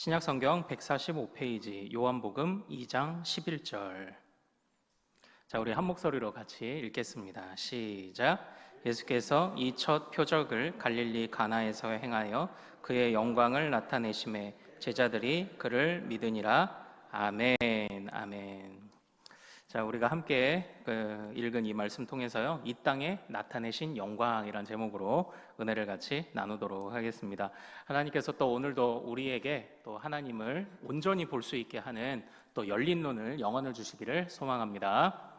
신약성경 145페이지 요한복음 2장 11절. 자, 우리 한 목소리로 같이 읽겠습니다. 시작. 예수께서 이 첫 표적을 갈릴리 가나에서 행하여 그의 영광을 나타내심에 제자들이 그를 믿으니라. 아멘. 아멘. 자, 우리가 함께 읽은 이 말씀 통해서요, 이 땅에 나타내신 영광이란 제목으로 은혜를 같이 나누도록 하겠습니다. 하나님께서 또 오늘도 우리에게 또 하나님을 온전히 볼 수 있게 하는 또 열린 눈을, 영안을 주시기를 소망합니다.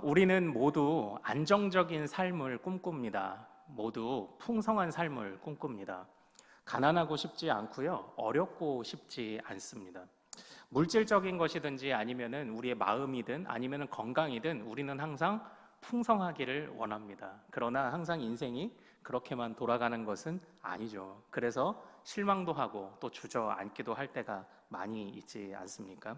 우리는 모두 안정적인 삶을 꿈꿉니다. 모두 풍성한 삶을 꿈꿉니다. 가난하고 싶지 않고요, 어렵고 싶지 않습니다. 물질적인 것이든지 아니면은 우리의 마음이든 아니면은 건강이든 우리는 항상 풍성하기를 원합니다. 그러나 항상 인생이 그렇게만 돌아가는 것은 아니죠. 그래서 실망도 하고 또 주저앉기도 할 때가 많이 있지 않습니까?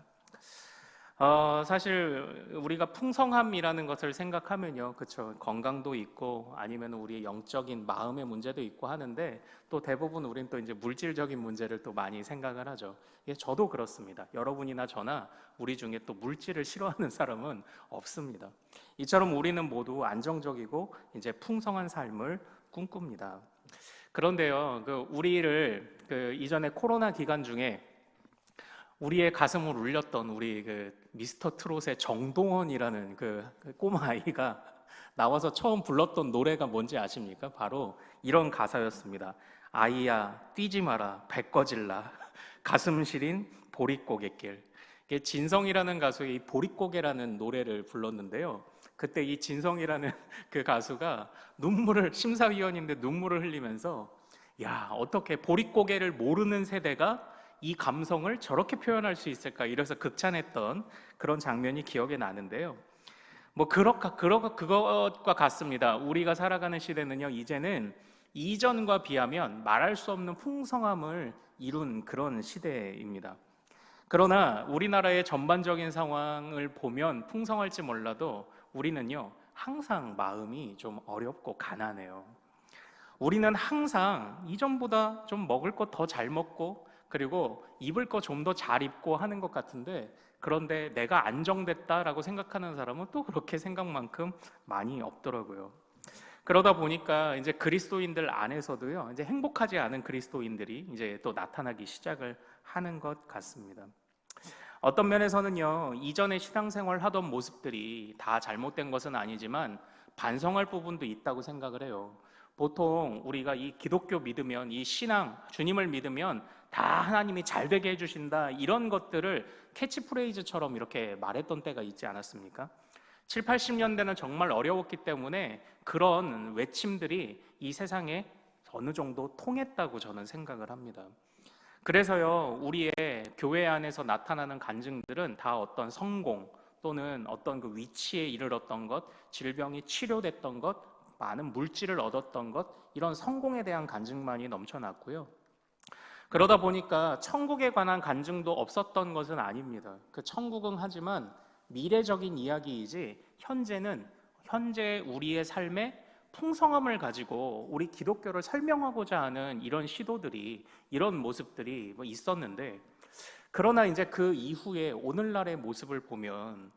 사실 우리가 풍성함이라는 것을 생각하면요, 그렇죠, 건강도 있고 아니면 우리의 영적인 마음의 문제도 있고 하는데, 또 대부분 우리는 또 이제 물질적인 문제를 또 많이 생각을 하죠. 예, 저도 그렇습니다. 여러분이나 저나 우리 중에 또 물질을 싫어하는 사람은 없습니다. 이처럼 우리는 모두 안정적이고 이제 풍성한 삶을 꿈꿉니다. 그런데요, 우리를 이전에 코로나 기간 중에 우리의 가슴을 울렸던 우리 미스터 트롯의 정동원이라는 꼬마 아이가 나와서 처음 불렀던 노래가 뭔지 아십니까? 바로 이런 가사였습니다. 아이야 뛰지 마라 배 꺼질라 가슴 시린 보릿고갯길. 이게 진성이라는 가수의 이 보릿고개라는 노래를 불렀는데요, 그때 이 진성이라는 그 가수가 심사위원인데 눈물을 흘리면서, 야, 어떻게 보릿고개를 모르는 세대가 이 감성을 저렇게 표현할 수 있을까, 이래서 극찬했던 그런 장면이 기억에 나는데요. 그것과 같습니다. 우리가 살아가는 시대는요, 이제는 이전과 비하면 말할 수 없는 풍성함을 이룬 그런 시대입니다. 그러나 우리나라의 전반적인 상황을 보면 풍성할지 몰라도 우리는요, 항상 마음이 좀 어렵고 가난해요. 우리는 항상 이전보다 좀 먹을 것 더 잘 먹고, 그리고 입을 거 좀 더 잘 입고 하는 것 같은데, 그런데 내가 안정됐다라고 생각하는 사람은 또 그렇게 생각만큼 많이 없더라고요. 그러다 보니까 이제 그리스도인들 안에서도요, 이제 행복하지 않은 그리스도인들이 이제 또 나타나기 시작을 하는 것 같습니다. 어떤 면에서는요, 이전에 신앙생활 하던 모습들이 다 잘못된 것은 아니지만 반성할 부분도 있다고 생각을 해요. 보통 우리가 이 기독교 믿으면, 이 신앙, 주님을 믿으면 다 하나님이 잘 되게 해주신다, 이런 것들을 캐치프레이즈처럼 이렇게 말했던 때가 있지 않았습니까? 7, 80년대는 정말 어려웠기 때문에 그런 외침들이 이 세상에 어느 정도 통했다고 저는 생각을 합니다. 그래서요, 우리의 교회 안에서 나타나는 간증들은 다 어떤 성공 또는 어떤 그 위치에 이르렀던 것, 질병이 치료됐던 것, 많은 물질을 얻었던 것, 이런 성공에 대한 간증만이 넘쳐났고요. 그러다 보니까 천국에 관한 간증도 없었던 것은 아닙니다. 그 천국은 하지만 미래적인 이야기이지, 현재 우리의 삶에 풍성함을 가지고 우리 기독교를 설명하고자 하는 이런 시도들이, 이런 모습들이 있었는데, 그러나 이제 그 이후에 오늘날의 모습을 보면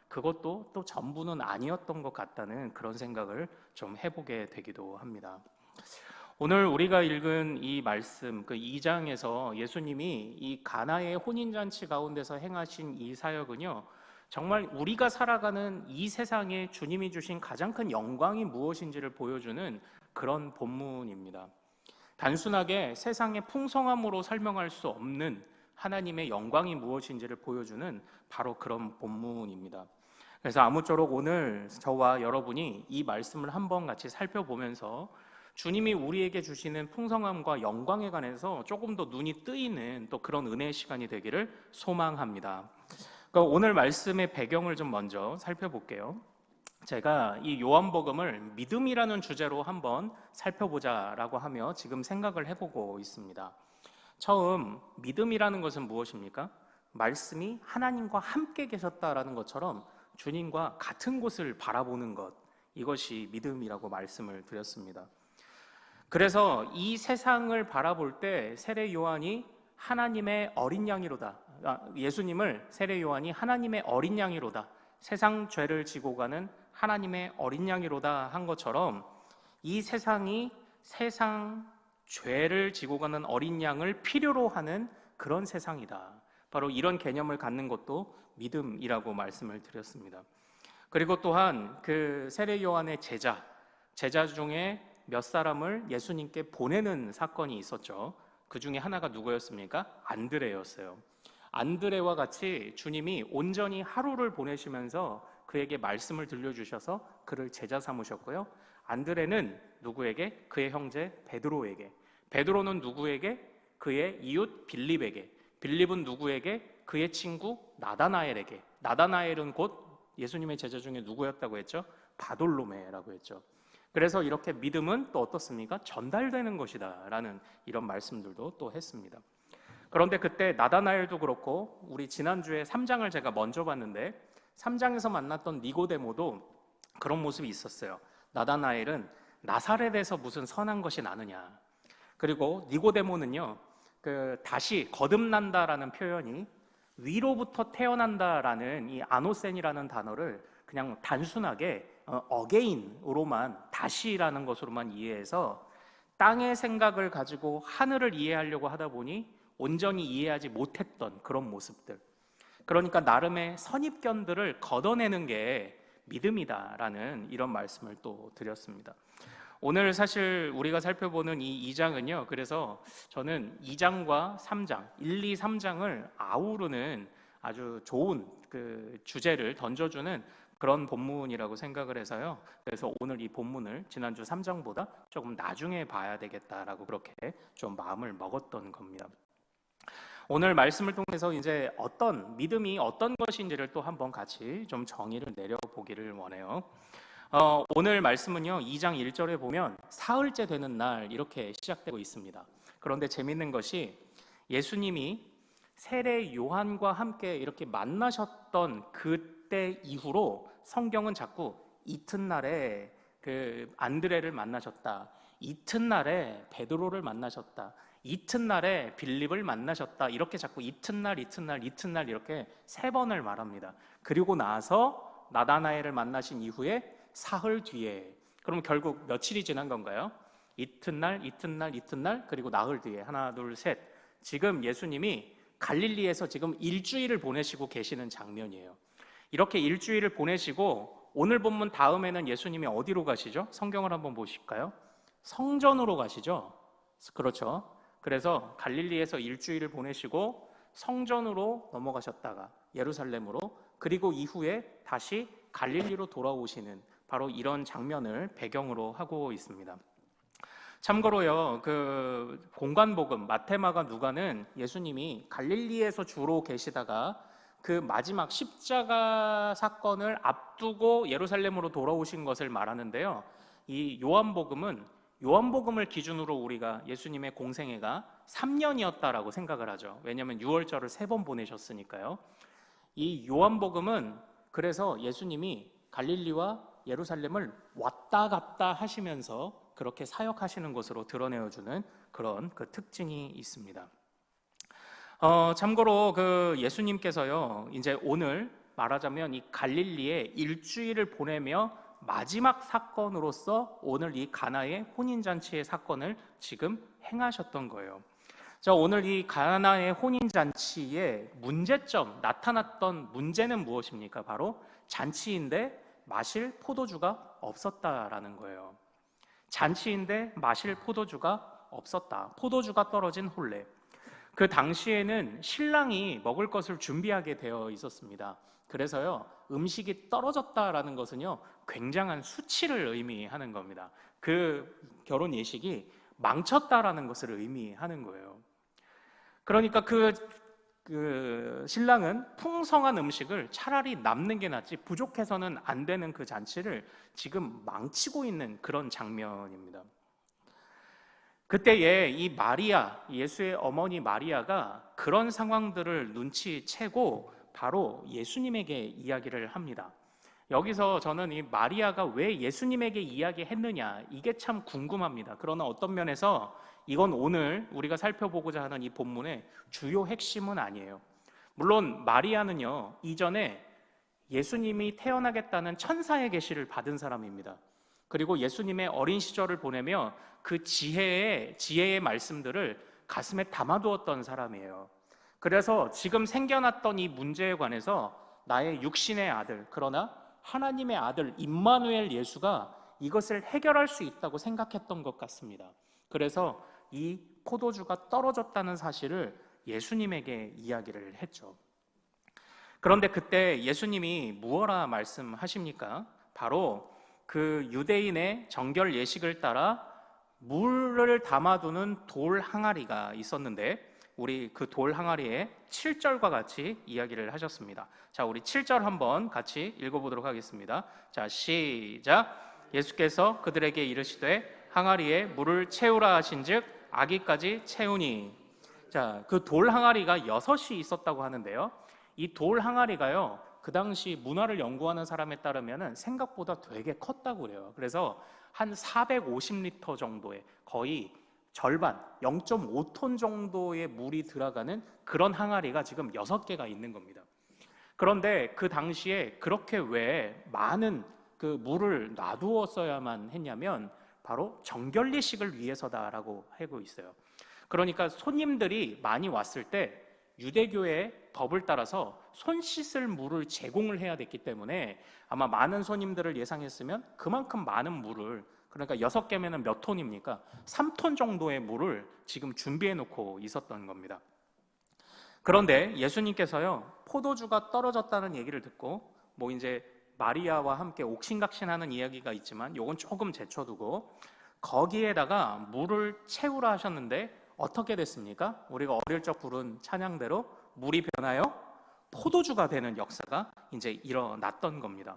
그것도 또 전부는 아니었던 것 같다는 그런 생각을 좀 해보게 되기도 합니다. 오늘 우리가 읽은 이 말씀, 그 2장에서 예수님이 이 가나의 혼인잔치 가운데서 행하신 이 사역은요, 정말 우리가 살아가는 이 세상에 주님이 주신 가장 큰 영광이 무엇인지를 보여주는 그런 본문입니다. 단순하게 세상의 풍성함으로 설명할 수 없는 하나님의 영광이 무엇인지를 보여주는 바로 그런 본문입니다. 그래서 아무쪼록 오늘 저와 여러분이 이 말씀을 한번 같이 살펴보면서 주님이 우리에게 주시는 풍성함과 영광에 관해서 조금 더 눈이 뜨이는 또 그런 은혜의 시간이 되기를 소망합니다. 그러니까 오늘 말씀의 배경을 좀 먼저 살펴볼게요. 제가 이 요한복음을 믿음이라는 주제로 한번 살펴보자라고 하며 지금 생각을 해보고 있습니다. 처음, 믿음이라는 것은 무엇입니까? 말씀이 하나님과 함께 계셨다라는 것처럼 주님과 같은 곳을 바라보는 것, 이것이 믿음이라고 말씀을 드렸습니다. 그래서 이 세상을 바라볼 때 세례 요한이 하나님의 어린 양이로다. 예수님을 세례 요한이 하나님의 어린 양이로다. 세상 죄를 지고 가는 하나님의 어린 양이로다 한 것처럼 이 세상이 세상 죄를 지고 가는 어린 양을 필요로 하는 그런 세상이다. 바로 이런 개념을 갖는 것도 믿음이라고 말씀을 드렸습니다. 그리고 또한 그 세례 요한의 제자 중에 몇 사람을 예수님께 보내는 사건이 있었죠. 그 중에 하나가 누구였습니까? 안드레였어요. 안드레와 같이 주님이 온전히 하루를 보내시면서 그에게 말씀을 들려주셔서 그를 제자 삼으셨고요. 안드레는 누구에게? 그의 형제 베드로에게. 베드로는 누구에게? 그의 이웃 빌립에게. 빌립은 누구에게? 그의 친구 나다나엘에게. 나다나엘은 곧 예수님의 제자 중에 누구였다고 했죠? 바돌로메라고 했죠. 그래서 이렇게 믿음은 또 어떻습니까? 전달되는 것이다 라는 이런 말씀들도 또 했습니다. 그런데 그때 나다나엘도 그렇고 우리 지난주에 3장을 제가 먼저 봤는데 3장에서 만났던 니고데모도 그런 모습이 있었어요. 나다나엘은 나사렛에서 무슨 선한 것이 나느냐. 그리고 니고데모는요, 다시 거듭난다라는 표현이 위로부터 태어난다라는 이 아노센이라는 단어를 그냥 단순하게 어게인으로만 다시라는 것으로만 이해해서 땅의 생각을 가지고 하늘을 이해하려고 하다 보니 온전히 이해하지 못했던 그런 모습들. 그러니까 나름의 선입견들을 걷어내는 게 믿음이다라는 이런 말씀을 또 드렸습니다. 오늘 사실 우리가 살펴보는 이 2장은요. 그래서 저는 2장과 3장, 1, 2, 3장을 아우르는 아주 좋은 그 주제를 던져주는 그런 본문이라고 생각을 해서요. 그래서 오늘 이 본문을 지난주 3장보다 조금 나중에 봐야 되겠다라고 그렇게 좀 마음을 먹었던 겁니다. 오늘 말씀을 통해서 이제 어떤 믿음이 어떤 것인지를 또 한번 같이 좀 정의를 내려보기를 원해요. 오늘 말씀은요 2장 1절에 보면 사흘째 되는 날 이렇게 시작되고 있습니다. 그런데 재밌는 것이 예수님이 세례 요한과 함께 이렇게 만나셨던 그때 이후로 성경은 자꾸 이튿날에 그 안드레를 만나셨다, 이튿날에 베드로를 만나셨다, 이튿날에 빌립을 만나셨다, 이렇게 자꾸 이튿날 이렇게 3번을 말합니다. 그리고 나서 나다나엘을 만나신 이후에 사흘 뒤에, 그럼 결국 며칠이 지난 건가요? 이튿날 그리고 나흘 뒤에 하나 둘 셋. 지금 예수님이 갈릴리에서 지금 일주일을 보내시고 계시는 장면이에요. 이렇게 일주일을 보내시고 오늘 본문 다음에는 예수님이 어디로 가시죠? 성경을 한번 보실까요? 성전으로 가시죠. 그렇죠. 그래서 갈릴리에서 일주일을 보내시고 성전으로 넘어가셨다가 예루살렘으로, 그리고 이후에 다시 갈릴리로 돌아오시는 바로 이런 장면을 배경으로 하고 있습니다. 참고로요, 그 공관복음 마태, 마가, 누가는 예수님이 갈릴리에서 주로 계시다가 그 마지막 십자가 사건을 앞두고 예루살렘으로 돌아오신 것을 말하는데요. 이 요한복음을 기준으로 우리가 예수님의 공생애가 3년이었다라고 생각을 하죠. 왜냐하면 6월절을 3번 보내셨으니까요. 이 요한복음은 그래서 예수님이 갈릴리와 예루살렘을 왔다 갔다 하시면서 그렇게 사역하시는 것으로 드러내어주는 그런 그 특징이 있습니다. 참고로 그 예수님께서요, 이제 오늘 말하자면 이 갈릴리에 일주일을 보내며 마지막 사건으로서 오늘 이 가나의 혼인잔치의 사건을 지금 행하셨던 거예요. 자, 오늘 이 가나의 혼인잔치의 문제점, 나타났던 문제는 무엇입니까? 바로 잔치인데 마실 포도주가 없었다라는 거예요. 잔치인데 마실 포도주가 없었다. 포도주가 떨어진 혼례. 그 당시에는 신랑이 먹을 것을 준비하게 되어 있었습니다. 그래서요, 음식이 떨어졌다라는 것은요, 굉장한 수치를 의미하는 겁니다. 그 결혼 예식이 망쳤다라는 것을 의미하는 거예요. 그러니까 그 신랑은 풍성한 음식을 차라리 남는 게 낫지 부족해서는 안 되는 그 잔치를 지금 망치고 있는 그런 장면입니다. 그때에 이 마리아, 예수의 어머니 마리아가 그런 상황들을 눈치채고 바로 예수님에게 이야기를 합니다. 여기서 저는 이 마리아가 왜 예수님에게 이야기했느냐 이게 참 궁금합니다. 그러나 어떤 면에서 이건 오늘 우리가 살펴보고자 하는 이 본문의 주요 핵심은 아니에요. 물론 마리아는요, 이전에 예수님이 태어나겠다는 천사의 계시를 받은 사람입니다. 그리고 예수님의 어린 시절을 보내며 그 지혜의 말씀들을 가슴에 담아두었던 사람이에요. 그래서 지금 생겨났던 이 문제에 관해서 나의 육신의 아들, 그러나 하나님의 아들 임마누엘 예수가 이것을 해결할 수 있다고 생각했던 것 같습니다. 그래서 이 포도주가 떨어졌다는 사실을 예수님에게 이야기를 했죠. 그런데 그때 예수님이 무엇라 말씀하십니까? 바로 그 유대인의 정결 예식을 따라 물을 담아두는 돌 항아리가 있었는데 우리 그 돌 항아리에 7절과 같이 이야기를 하셨습니다. 자, 우리 7절 한번 같이 읽어보도록 하겠습니다. 자, 시작. 예수께서 그들에게 이르시되 항아리에 물을 채우라 하신즉 아기까지 채우니. 자, 그 돌 항아리가 6이 있었다고 하는데요. 이 돌 항아리가요, 그 당시 문화를 연구하는 사람에 따르면 생각보다 되게 컸다고 그래요. 그래서 한 450리터 정도의 거의 절반, 0.5톤 정도의 물이 들어가는 그런 항아리가 지금 6개가 있는 겁니다. 그런데 그 당시에 그렇게 왜 많은 그 물을 놔두었어야만 했냐면 바로 정결례식을 위해서다라고 하고 있어요. 그러니까 손님들이 많이 왔을 때 유대교의 법을 따라서 손 씻을 물을 제공을 해야 됐기 때문에 아마 많은 손님들을 예상했으면 그만큼 많은 물을, 그러니까 6개면 몇 톤입니까? 3톤 정도의 물을 지금 준비해 놓고 있었던 겁니다. 그런데 예수님께서요, 포도주가 떨어졌다는 얘기를 듣고 뭐 이제 마리아와 함께 옥신각신하는 이야기가 있지만 요건 조금 제쳐두고 거기에다가 물을 채우라 하셨는데 어떻게 됐습니까? 우리가 어릴 적 부른 찬양대로 물이 변하여 포도주가 되는 역사가 이제 일어났던 겁니다.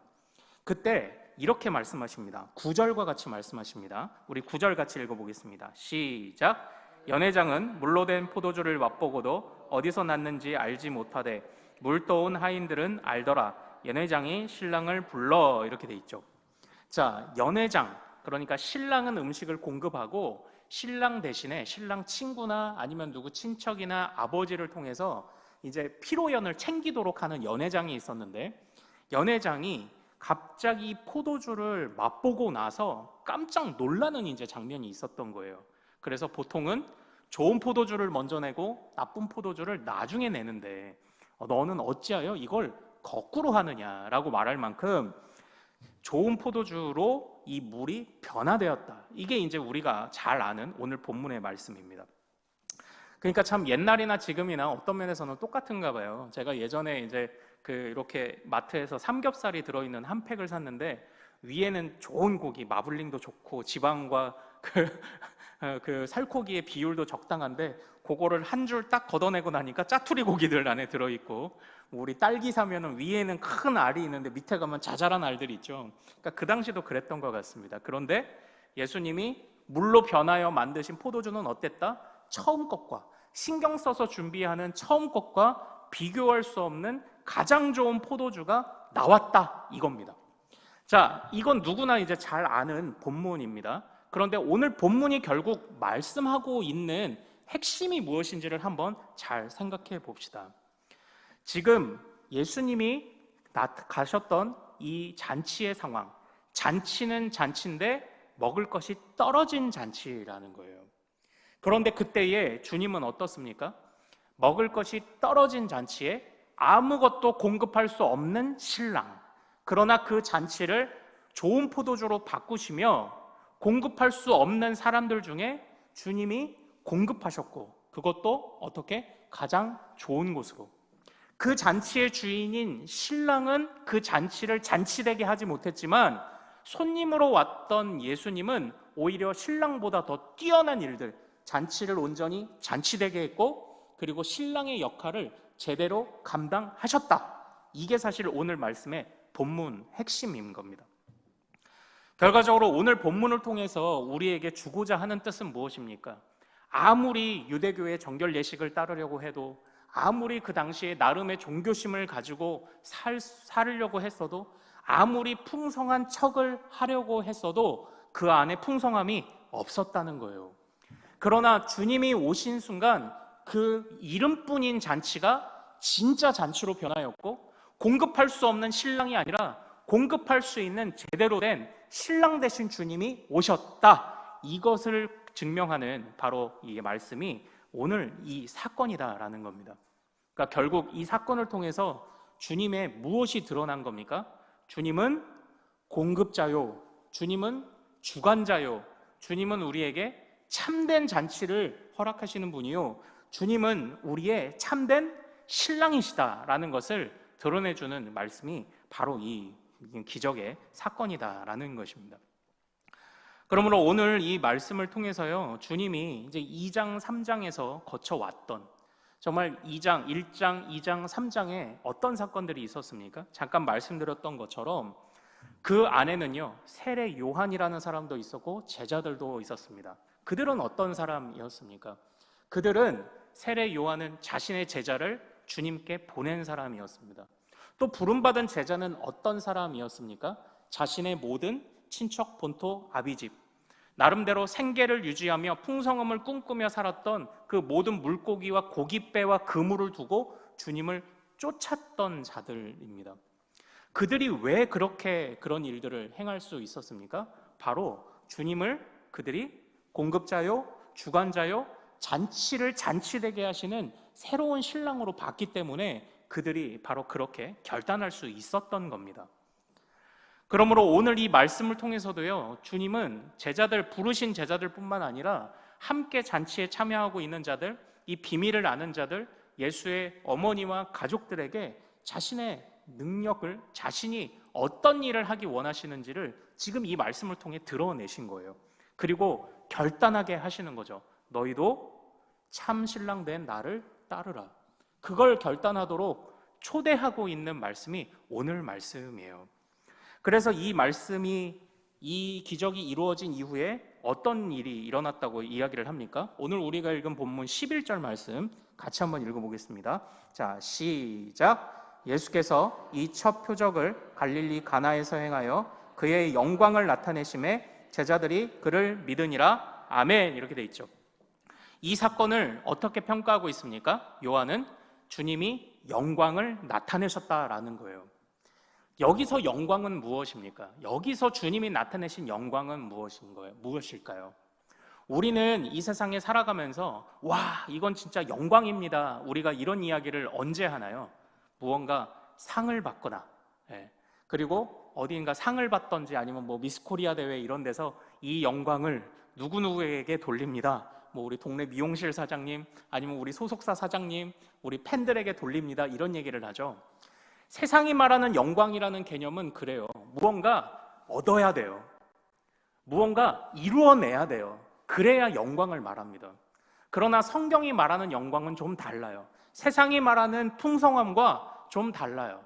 그때 이렇게 말씀하십니다. 9절과 같이 말씀하십니다. 우리 9절 같이 읽어보겠습니다. 시작. 연회장은 물로 된 포도주를 맛보고도 어디서 났는지 알지 못하되 물 떠온 하인들은 알더라. 연회장이 신랑을 불러. 이렇게 돼 있죠. 자, 연회장, 그러니까 신랑은 음식을 공급하고 신랑 대신에 신랑 친구나 아니면 누구 친척이나 아버지를 통해서 이제 피로연을 챙기도록 하는 연회장이 있었는데, 연회장이 갑자기 포도주를 맛보고 나서 깜짝 놀라는 이제 장면이 있었던 거예요. 그래서 보통은 좋은 포도주를 먼저 내고 나쁜 포도주를 나중에 내는데 너는 어찌하여 이걸 거꾸로 하느냐라고 말할 만큼 좋은 포도주로 이 물이 변화되었다. 이게 이제 우리가 잘 아는 오늘 본문의 말씀입니다. 그러니까 참 옛날이나 지금이나 어떤 면에서는 똑같은가 봐요. 제가 예전에 이제 이렇게 마트에서 삼겹살이 들어있는 한 팩을 샀는데 위에는 좋은 고기, 마블링도 좋고 지방과 그 살코기의 비율도 적당한데 그거를 한 줄 딱 걷어내고 나니까 짜투리 고기들 안에 들어있고, 우리 딸기 사면은 위에는 큰 알이 있는데 밑에 가면 자잘한 알들이 있죠. 그러니까 그 당시도 그랬던 것 같습니다. 그런데 예수님이 물로 변하여 만드신 포도주는 어땠다? 처음 것과 신경 써서 준비하는 처음 것과 비교할 수 없는 가장 좋은 포도주가 나왔다, 이겁니다. 자, 이건 누구나 이제 잘 아는 본문입니다. 그런데 오늘 본문이 결국 말씀하고 있는 핵심이 무엇인지를 한번 잘 생각해 봅시다. 지금 예수님이 가셨던 이 잔치의 상황, 잔치는 잔치인데 먹을 것이 떨어진 잔치라는 거예요. 그런데 그때에 주님은 어떻습니까? 먹을 것이 떨어진 잔치에 아무것도 공급할 수 없는 신랑, 그러나 그 잔치를 좋은 포도주로 바꾸시며 공급할 수 없는 사람들 중에 주님이 공급하셨고, 그것도 어떻게? 가장 좋은 곳으로. 그 잔치의 주인인 신랑은 그 잔치를 잔치되게 하지 못했지만 손님으로 왔던 예수님은 오히려 신랑보다 더 뛰어난 일들, 잔치를 온전히 잔치되게 했고, 그리고 신랑의 역할을 제대로 감당하셨다. 이게 사실 오늘 말씀의 본문 핵심인 겁니다. 결과적으로 오늘 본문을 통해서 우리에게 주고자 하는 뜻은 무엇입니까? 아무리 유대교의 정결 예식을 따르려고 해도, 아무리 그 당시에 나름의 종교심을 가지고 살려고 했어도, 아무리 풍성한 척을 하려고 했어도 그 안에 풍성함이 없었다는 거예요. 그러나 주님이 오신 순간 그 이름뿐인 잔치가 진짜 잔치로 변하였고, 공급할 수 없는 신랑이 아니라 공급할 수 있는 제대로 된 신랑 되신 주님이 오셨다. 이것을 증명하는 바로 이 말씀이 오늘 이 사건이다라는 겁니다. 그러니까 결국 이 사건을 통해서 주님의 무엇이 드러난 겁니까? 주님은 공급자요, 주님은 주관자요, 주님은 우리에게 참된 잔치를 허락하시는 분이요, 주님은 우리의 참된 신랑이시다라는 것을 드러내주는 말씀이 바로 이 기적의 사건이다라는 것입니다. 그러므로 오늘 이 말씀을 통해서요, 주님이 이제 2장, 3장에서 거쳐왔던, 정말 2장, 1장, 2장, 3장에 어떤 사건들이 있었습니까? 잠깐 말씀드렸던 것처럼 그 안에는요, 세례 요한이라는 사람도 있었고 제자들도 있었습니다. 그들은 어떤 사람이었습니까? 그들은, 세례 요한은 자신의 제자를 주님께 보낸 사람이었습니다. 또 부름받은 제자는 어떤 사람이었습니까? 자신의 모든 친척, 본토, 아비집, 나름대로 생계를 유지하며 풍성함을 꿈꾸며 살았던 그 모든 물고기와 고깃배와 그물을 두고 주님을 쫓았던 자들입니다. 그들이 왜 그렇게 그런 일들을 행할 수 있었습니까? 바로 주님을 그들이 공급자요, 주관자요, 잔치를 잔치되게 하시는 새로운 신랑으로 봤기 때문에 그들이 바로 그렇게 결단할 수 있었던 겁니다. 그러므로 오늘 이 말씀을 통해서도요, 주님은 제자들, 부르신 제자들뿐만 아니라 함께 잔치에 참여하고 있는 자들, 이 비밀을 아는 자들, 예수의 어머니와 가족들에게 자신의 능력을, 자신이 어떤 일을 하기 원하시는지를 지금 이 말씀을 통해 드러내신 거예요. 그리고 결단하게 하시는 거죠. 너희도 참 신랑 된 나를 따르라. 그걸 결단하도록 초대하고 있는 말씀이 오늘 말씀이에요. 그래서 이 말씀이, 이 기적이 이루어진 이후에 어떤 일이 일어났다고 이야기를 합니까? 오늘 우리가 읽은 본문 11절 말씀 같이 한번 읽어보겠습니다. 자, 시작. 예수께서 이 첫 표적을 갈릴리 가나에서 행하여 그의 영광을 나타내심에 제자들이 그를 믿으니라. 아멘. 이렇게 돼 있죠. 이 사건을 어떻게 평가하고 있습니까? 요한은 주님이 영광을 나타내셨다라는 거예요. 여기서 영광은 무엇입니까? 여기서 주님이 나타내신 영광은 무엇일까요? 우리는 이 세상에 살아가면서 와, 이건 진짜 영광입니다, 우리가 이런 이야기를 언제 하나요? 무언가 상을 받거나, 그리고 어디인가 상을 받던지 아니면 뭐 미스코리아 대회 이런 데서 이 영광을 누구누구에게 돌립니다. 뭐 우리 동네 미용실 사장님, 아니면 우리 소속사 사장님, 우리 팬들에게 돌립니다, 이런 얘기를 하죠. 세상이 말하는 영광이라는 개념은 그래요. 무언가 얻어야 돼요. 무언가 이루어내야 돼요. 그래야 영광을 말합니다. 그러나 성경이 말하는 영광은 좀 달라요. 세상이 말하는 풍성함과 좀 달라요.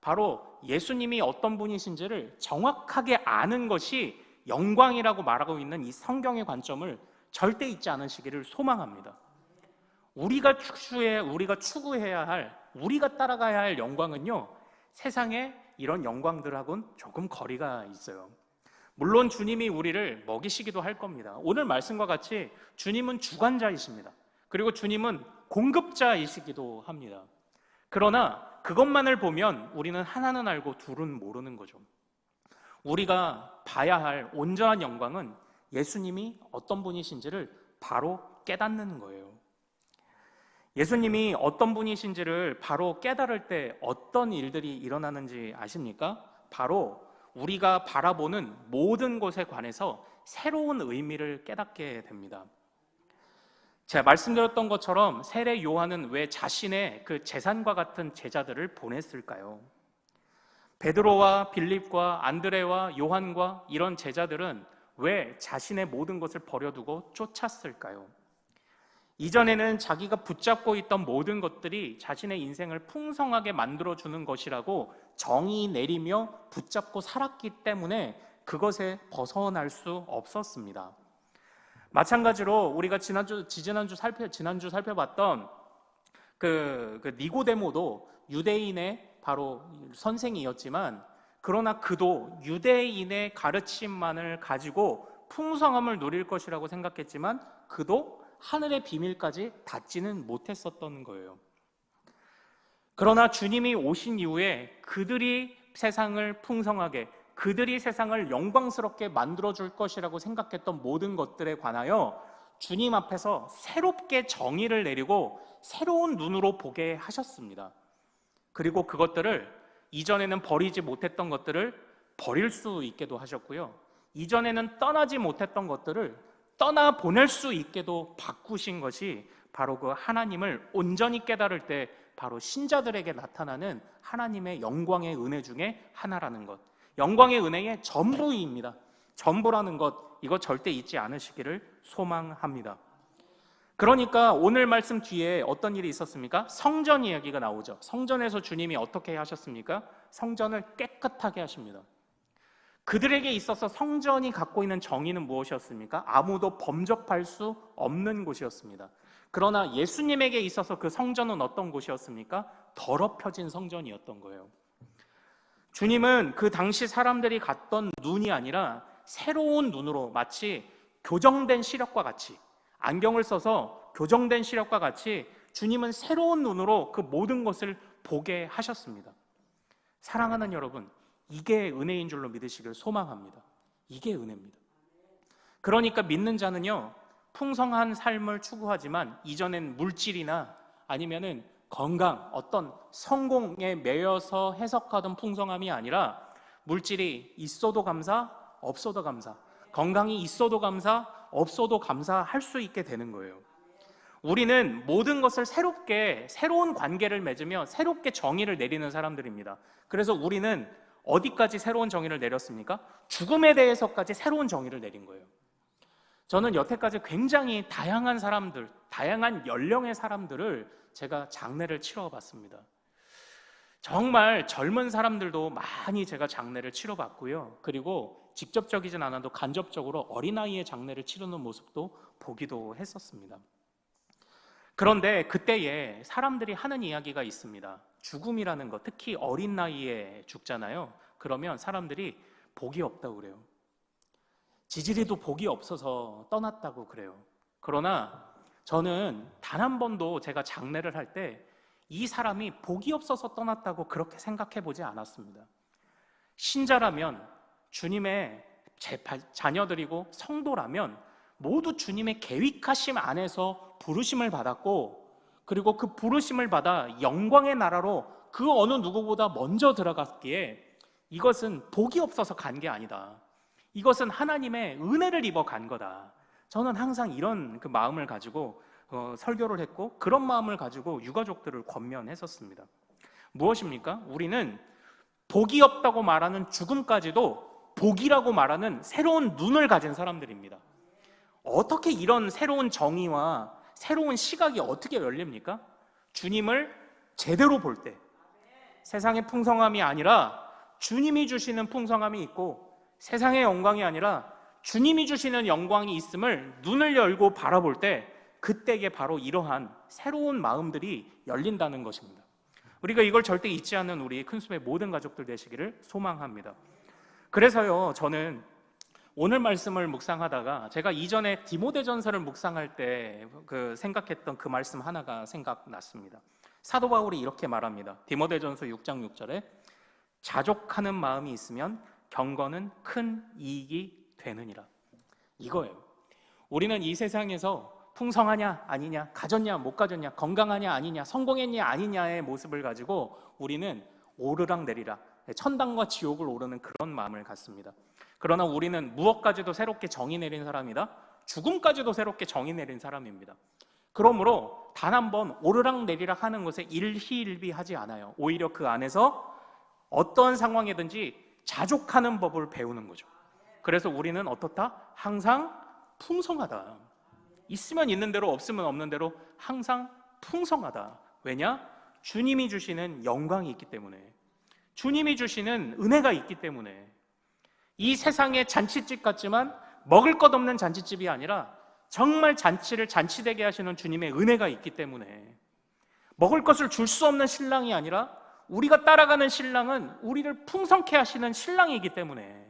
바로 예수님이 어떤 분이신지를 정확하게 아는 것이 영광이라고 말하고 있는 이 성경의 관점을 절대 잊지 않으시기를 소망합니다. 우리가 추구해야 할, 우리가 따라가야 할 영광은요, 세상에 이런 영광들하고는 조금 거리가 있어요. 물론 주님이 우리를 먹이시기도 할 겁니다. 오늘 말씀과 같이 주님은 주관자이십니다. 그리고 주님은 공급자이시기도 합니다. 그러나 그것만을 보면 우리는 하나는 알고 둘은 모르는 거죠. 우리가 봐야 할 온전한 영광은 예수님이 어떤 분이신지를 바로 깨닫는 거예요. 예수님이 어떤 분이신지를 바로 깨달을 때 어떤 일들이 일어나는지 아십니까? 바로 우리가 바라보는 모든 것에 관해서 새로운 의미를 깨닫게 됩니다. 제가 말씀드렸던 것처럼 세례 요한은 왜 자신의 그 재산과 같은 제자들을 보냈을까요? 베드로와 빌립과 안드레와 요한과 이런 제자들은 왜 자신의 모든 것을 버려두고 쫓았을까요? 이전에는 자기가 붙잡고 있던 모든 것들이 자신의 인생을 풍성하게 만들어주는 것이라고 정의 내리며 붙잡고 살았기 때문에 그것에 벗어날 수 없었습니다. 마찬가지로 우리가 지난주 살펴봤던 그 니고데모도 유대인의 바로 선생이었지만, 그러나 그도 유대인의 가르침만을 가지고 풍성함을 누릴 것이라고 생각했지만 그도 하늘의 비밀까지 닿지는 못했었던 거예요. 그러나 주님이 오신 이후에 그들이 세상을 풍성하게, 그들이 세상을 영광스럽게 만들어줄 것이라고 생각했던 모든 것들에 관하여 주님 앞에서 새롭게 정의를 내리고 새로운 눈으로 보게 하셨습니다. 그리고 그것들을, 이전에는 버리지 못했던 것들을 버릴 수 있게도 하셨고요, 이전에는 떠나지 못했던 것들을 떠나 보낼 수 있게도 바꾸신 것이 바로 그 하나님을 온전히 깨달을 때 바로 신자들에게 나타나는 하나님의 영광의 은혜 중에 하나라는 것, 영광의 은혜의 전부입니다. 전부라는 것, 이거 절대 잊지 않으시기를 소망합니다. 그러니까 오늘 말씀 뒤에 어떤 일이 있었습니까? 성전 이야기가 나오죠. 성전에서 주님이 어떻게 하셨습니까? 성전을 깨끗하게 하십니다. 그들에게 있어서 성전이 갖고 있는 정의는 무엇이었습니까? 아무도 범접할 수 없는 곳이었습니다. 그러나 예수님에게 있어서 그 성전은 어떤 곳이었습니까? 더럽혀진 성전이었던 거예요. 주님은 그 당시 사람들이 갖던 눈이 아니라 새로운 눈으로, 마치 교정된 시력과 같이, 안경을 써서 교정된 시력과 같이 주님은 새로운 눈으로 그 모든 것을 보게 하셨습니다. 사랑하는 여러분, 이게 은혜인 줄로 믿으시길 소망합니다. 이게 은혜입니다. 그러니까 믿는 자는요, 풍성한 삶을 추구하지만 이전엔 물질이나 아니면은 건강, 어떤 성공에 매여서 해석하던 풍성함이 아니라 물질이 있어도 감사, 없어도 감사, 건강이 있어도 감사, 없어도 감사할 수 있게 되는 거예요. 우리는 모든 것을 새롭게, 새로운 관계를 맺으며 새롭게 정의를 내리는 사람들입니다. 그래서 우리는 어디까지 새로운 정의를 내렸습니까? 죽음에 대해서까지 새로운 정의를 내린 거예요. 저는 여태까지 굉장히 다양한 사람들, 다양한 연령의 사람들을 제가 장례를 치러봤습니다. 정말 젊은 사람들도 많이 제가 장례를 치러봤고요, 그리고 직접적이진 않아도 간접적으로 어린아이의 장례를 치르는 모습도 보기도 했었습니다. 그런데 그때에 사람들이 하는 이야기가 있습니다. 죽음이라는 것, 특히 어린 나이에 죽잖아요. 그러면 사람들이 복이 없다고 그래요. 지지리도 복이 없어서 떠났다고 그래요. 그러나 저는 단 한 번도 제가 장례를 할 때 이 사람이 복이 없어서 떠났다고 그렇게 생각해 보지 않았습니다. 신자라면, 주님의 자녀들이고 성도라면 모두 주님의 계획하심 안에서 부르심을 받았고, 그리고 그 부르심을 받아 영광의 나라로 그 어느 누구보다 먼저 들어갔기에 이것은 복이 없어서 간 게 아니다, 이것은 하나님의 은혜를 입어 간 거다. 저는 항상 이런 그 마음을 가지고 설교를 했고, 그런 마음을 가지고 유가족들을 권면했었습니다. 무엇입니까? 우리는 복이 없다고 말하는 죽음까지도 복이라고 말하는 새로운 눈을 가진 사람들입니다. 어떻게 이런 새로운 정의와 새로운 시각이 어떻게 열립니까? 주님을 제대로 볼 때, 세상의 풍성함이 아니라 주님이 주시는 풍성함이 있고, 세상의 영광이 아니라 주님이 주시는 영광이 있음을 눈을 열고 바라볼 때, 그때에 바로 이러한 새로운 마음들이 열린다는 것입니다. 우리가 이걸 절대 잊지 않는 우리 큰숨의 모든 가족들 되시기를 소망합니다. 그래서요, 저는 오늘 말씀을 묵상하다가 제가 이전에 디모데전서를 묵상할 때 생각했던 그 말씀 하나가 생각났습니다. 사도 바울이 이렇게 말합니다. 디모데전서 6장 6절에 자족하는 마음이 있으면 경건은 큰 이익이 되느니라. 이거예요. 우리는 이 세상에서 풍성하냐 아니냐, 가졌냐 못 가졌냐, 건강하냐 아니냐, 성공했냐 아니냐의 모습을 가지고 우리는 오르락 내리락, 천당과 지옥을 오르는 그런 마음을 갖습니다. 그러나 우리는 무엇까지도 새롭게 정의 내린 사람이다, 죽음까지도 새롭게 정의 내린 사람입니다. 그러므로 단 한 번 오르락 내리락 하는 것에 일희일비하지 않아요. 오히려 그 안에서 어떠한 상황이든지 자족하는 법을 배우는 거죠. 그래서 우리는 어떻다? 항상 풍성하다. 있으면 있는 대로, 없으면 없는 대로 항상 풍성하다. 왜냐? 주님이 주시는 영광이 있기 때문에, 주님이 주시는 은혜가 있기 때문에. 이 세상의 잔치집 같지만 먹을 것 없는 잔치집이 아니라 정말 잔치를 잔치되게 하시는 주님의 은혜가 있기 때문에, 먹을 것을 줄 수 없는 신랑이 아니라 우리가 따라가는 신랑은 우리를 풍성케 하시는 신랑이기 때문에,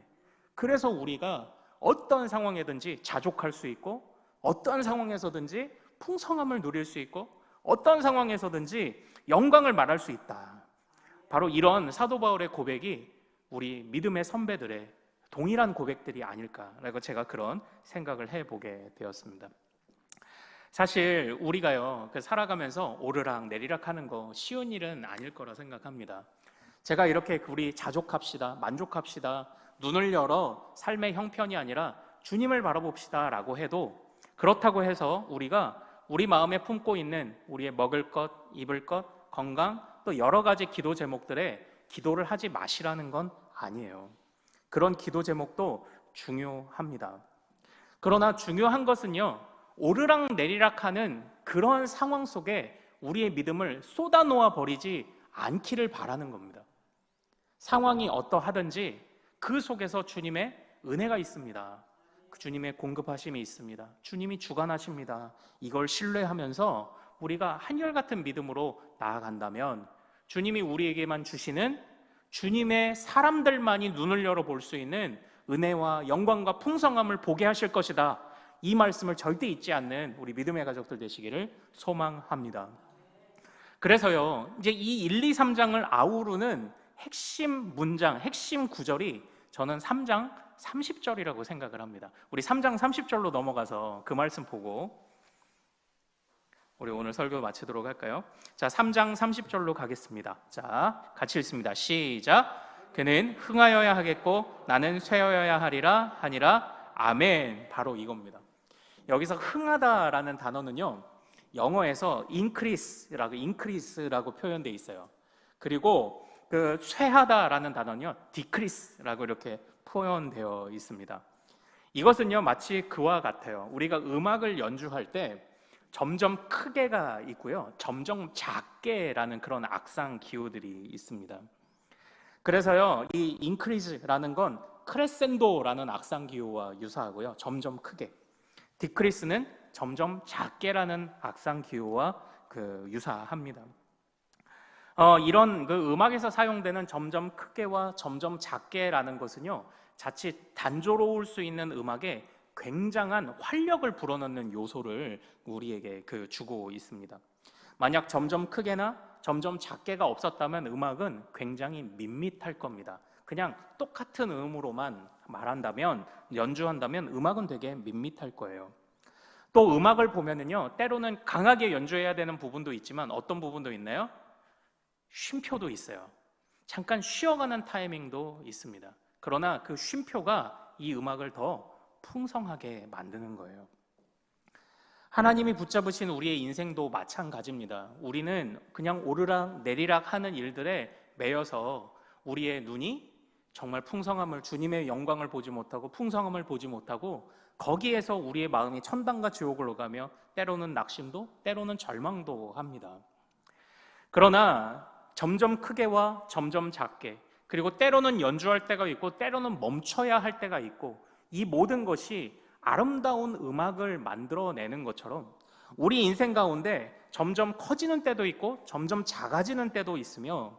그래서 우리가 어떤 상황에든지 자족할 수 있고, 어떤 상황에서든지 풍성함을 누릴 수 있고, 어떤 상황에서든지 영광을 말할 수 있다. 바로 이런 사도 바울의 고백이 우리 믿음의 선배들의 동일한 고백들이 아닐까라고 제가 그런 생각을 해보게 되었습니다. 사실 우리가요, 살아가면서 오르락 내리락 하는 거 쉬운 일은 아닐 거라 생각합니다. 제가 이렇게 우리 자족합시다, 만족합시다, 눈을 열어 삶의 형편이 아니라 주님을 바라봅시다 라고 해도, 그렇다고 해서 우리가 우리 마음에 품고 있는 우리의 먹을 것, 입을 것, 건강, 또 여러 가지 기도 제목들에 기도를 하지 마시라는 건 아니에요. 그런 기도 제목도 중요합니다. 그러나 중요한 것은요, 오르락 내리락 하는 그런 상황 속에 우리의 믿음을 쏟아놓아 버리지 않기를 바라는 겁니다. 상황이 어떠하든지 그 속에서 주님의 은혜가 있습니다. 주님의 공급하심이 있습니다. 주님이 주관하십니다. 이걸 신뢰하면서 우리가 한결같은 믿음으로 나아간다면 주님이 우리에게만 주시는, 주님의 사람들만이 눈을 열어 볼 수 있는 은혜와 영광과 풍성함을 보게 하실 것이다. 이 말씀을 절대 잊지 않는 우리 믿음의 가족들 되시기를 소망합니다. 그래서요, 이제 이 1, 2, 3장을 아우르는 핵심 문장, 핵심 구절이 저는 3장 30절이라고 생각을 합니다. 우리 3장 30절로 넘어가서 그 말씀 보고 우리 오늘 설교 마치도록 할까요? 자, 3장 30절로 가겠습니다. 자, 같이 읽습니다. 시작. 그는 흥하여야 하겠고 나는 쇠하여야 하리라 하니라. 아멘. 바로 이겁니다. 여기서 흥하다라는 단어는요, 영어에서 increase라고 표현되어 있어요. 그리고 그 쇠하다라는 단어는요, decrease라고 이렇게 표현되어 있습니다. 이것은요, 마치 그와 같아요. 우리가 음악을 연주할 때 점점 크게가 있고요, 점점 작게라는 그런 악상 기호들이 있습니다. 그래서요, 이 increase라는 건 크레센도라는 악상 기호와 유사하고요, 점점 크게. 디크리스는 점점 작게라는 악상 기호와 유사합니다. 이런 음악에서 사용되는 점점 크게와 점점 작게라는 것은요, 자칫 단조로울 수 있는 음악에 굉장한 활력을 불어넣는 요소를 우리에게 주고 있습니다. 만약 점점 크게나 점점 작게가 없었다면 음악은 굉장히 밋밋할 겁니다. 그냥 똑같은 음으로만 말한다면, 연주한다면 음악은 되게 밋밋할 거예요. 또 음악을 보면은요, 때로는 강하게 연주해야 되는 부분도 있지만 어떤 부분도 있나요? 쉼표도 있어요. 잠깐 쉬어가는 타이밍도 있습니다. 그러나 그 쉼표가 이 음악을 더 풍성하게 만드는 거예요. 하나님이 붙잡으신 우리의 인생도 마찬가지입니다. 우리는 그냥 오르락 내리락 하는 일들에 매여서 우리의 눈이 정말 풍성함을, 주님의 영광을 보지 못하고 풍성함을 보지 못하고 거기에서 우리의 마음이 천당과 지옥을 오가며 때로는 낙심도, 때로는 절망도 합니다. 그러나 점점 크게와 점점 작게, 그리고 때로는 연주할 때가 있고 때로는 멈춰야 할 때가 있고, 이 모든 것이 아름다운 음악을 만들어내는 것처럼 우리 인생 가운데 점점 커지는 때도 있고 점점 작아지는 때도 있으며,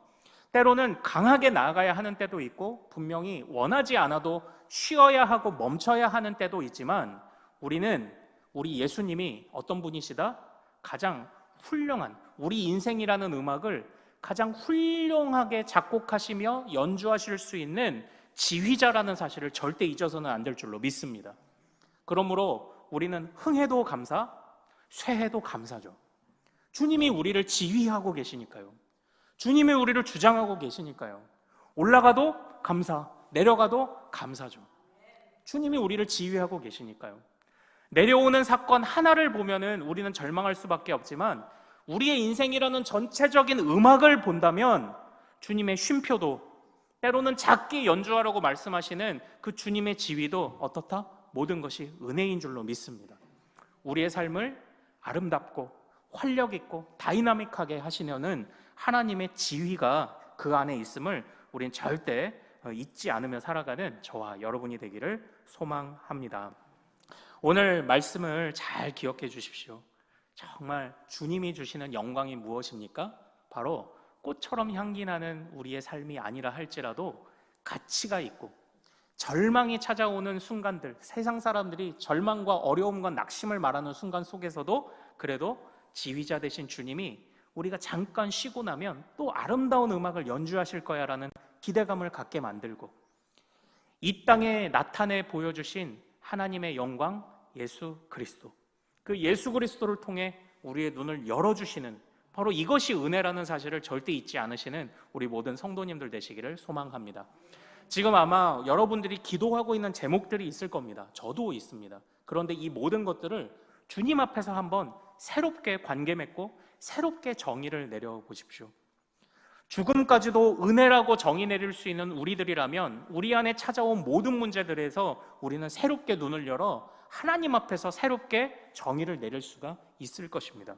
때로는 강하게 나아가야 하는 때도 있고 분명히 원하지 않아도 쉬어야 하고 멈춰야 하는 때도 있지만, 우리 예수님이 어떤 분이시다? 가장 훌륭한, 우리 인생이라는 음악을 가장 훌륭하게 작곡하시며 연주하실 수 있는 지휘자라는 사실을 절대 잊어서는 안 될 줄로 믿습니다. 그러므로 우리는 흥해도 감사, 쇠해도 감사죠. 주님이 우리를 지휘하고 계시니까요. 주님이 우리를 주장하고 계시니까요. 올라가도 감사, 내려가도 감사죠. 주님이 우리를 지휘하고 계시니까요. 내려오는 사건 하나를 보면은 우리는 절망할 수밖에 없지만, 우리의 인생이라는 전체적인 음악을 본다면 주님의 쉼표도, 때로는 작게 연주하라고 말씀하시는 그 주님의 지휘도 어떻다? 모든 것이 은혜인 줄로 믿습니다. 우리의 삶을 아름답고 활력 있고 다이나믹하게 하시려는 하나님의 지휘가 그 안에 있음을 우린 절대 잊지 않으며 살아가는 저와 여러분이 되기를 소망합니다. 오늘 말씀을 잘 기억해 주십시오. 정말 주님이 주시는 영광이 무엇입니까? 바로 꽃처럼 향기 나는 우리의 삶이 아니라 할지라도 가치가 있고, 절망이 찾아오는 순간들, 세상 사람들이 절망과 어려움과 낙심을 말하는 순간 속에서도 그래도 지휘자 되신 주님이 우리가 잠깐 쉬고 나면 또 아름다운 음악을 연주하실 거야 라는 기대감을 갖게 만들고, 이 땅에 나타내 보여주신 하나님의 영광 예수 그리스도, 그 예수 그리스도를 통해 우리의 눈을 열어주시는, 바로 이것이 은혜라는 사실을 절대 잊지 않으시는 우리 모든 성도님들 되시기를 소망합니다. 지금 아마 여러분들이 기도하고 있는 제목들이 있을 겁니다. 저도 있습니다. 그런데 이 모든 것들을 주님 앞에서 한번 새롭게 관계 맺고 새롭게 정의를 내려보십시오. 죽음까지도 은혜라고 정의 내릴 수 있는 우리들이라면 우리 안에 찾아온 모든 문제들에서 우리는 새롭게 눈을 열어 하나님 앞에서 새롭게 정의를 내릴 수가 있을 것입니다.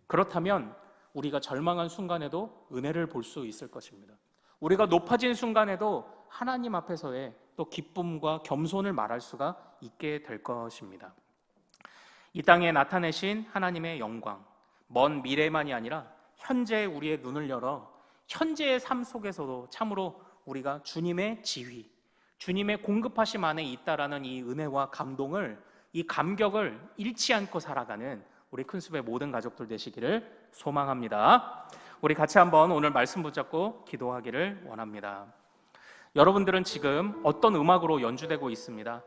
그렇다면 우리가 절망한 순간에도 은혜를 볼 수 있을 것입니다. 우리가 높아진 순간에도 하나님 앞에서의 또 기쁨과 겸손을 말할 수가 있게 될 것입니다. 이 땅에 나타내신 하나님의 영광, 먼 미래만이 아니라 현재 우리의 눈을 열어 현재의 삶 속에서도 참으로 우리가 주님의 지휘, 주님의 공급하심 안에 있다라는 이 은혜와 감동을, 이 감격을 잃지 않고 살아가는 우리 큰숲의 모든 가족들 되시기를 소망합니다. 우리 같이 한번 오늘 말씀 붙잡고 기도하기를 원합니다. 여러분들은 지금 어떤 음악으로 연주되고 있습니까?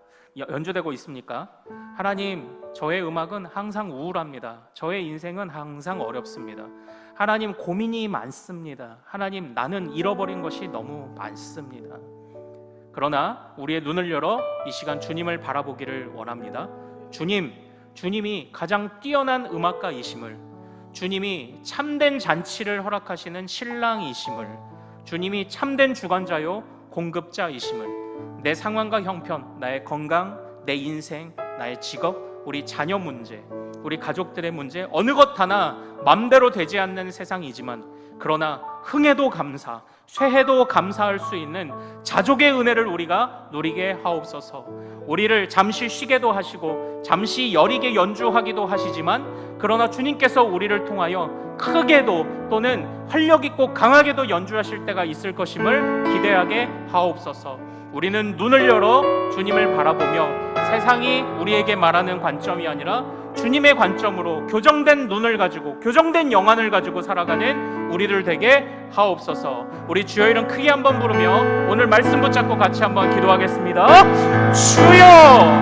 하나님, 저의 음악은 항상 우울합니다. 저의 인생은 항상 어렵습니다. 하나님, 고민이 많습니다. 하나님, 나는 잃어버린 것이 너무 많습니다. 그러나 우리의 눈을 열어 이 시간 주님을 바라보기를 원합니다. 주님이 가장 뛰어난 음악가이심을, 주님이 참된 잔치를 허락하시는 신랑이심을, 주님이 참된 주관자요 공급자이심을, 내 상황과 형편, 나의 건강, 내 인생, 나의 직업, 우리 자녀 문제, 우리 가족들의 문제, 어느 것 하나 맘대로 되지 않는 세상이지만 그러나 흥해도 감사, 쇠해도 감사할 수 있는 자족의 은혜를 우리가 누리게 하옵소서. 우리를 잠시 쉬게도 하시고 잠시 여리게 연주하기도 하시지만 그러나 주님께서 우리를 통하여 크게도 또는 활력 있고 강하게도 연주하실 때가 있을 것임을 기대하게 하옵소서. 우리는 눈을 열어 주님을 바라보며 세상이 우리에게 말하는 관점이 아니라 주님의 관점으로 교정된 눈을 가지고, 교정된 영안을 가지고 살아가는 우리들 되게 하옵소서. 우리 주여 이름 크게 한번 부르며 오늘 말씀 붙잡고 같이 한번 기도하겠습니다. 주여!